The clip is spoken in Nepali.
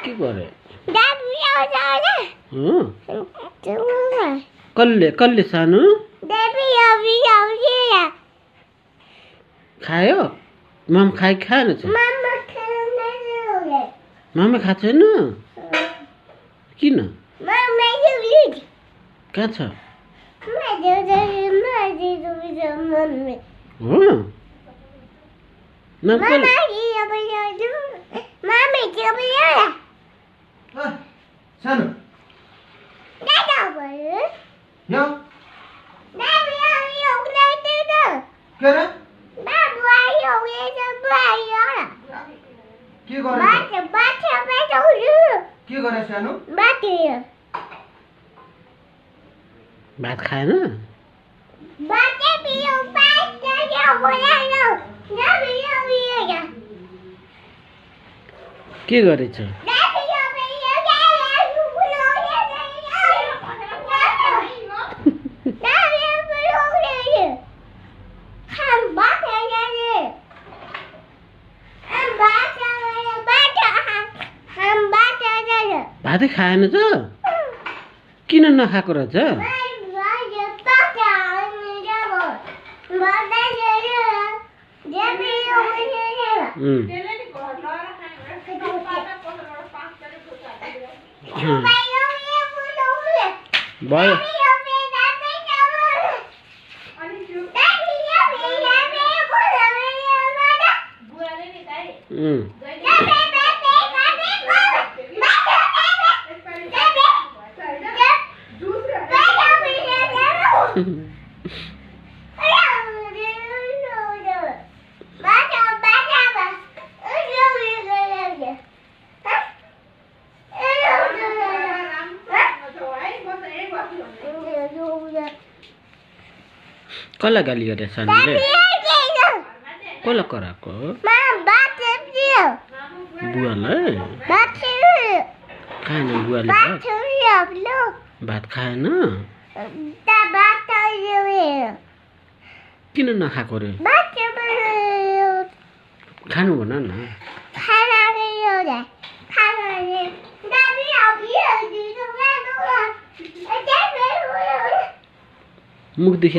के गरे कसले सानो खायो मम खाएन मामा खाएको छैन किन कहाँ छ हो सानो के गरे सानो भात खाएन के गरेछ भातै खाएन त किन नखाएको रहेछ भयो कसलाई गाली गरे सानोले कसलाई कराएको बुवालाई खाएन बुवाले भात खाएन किन नखाएको रे खानु भन न मुखदेखि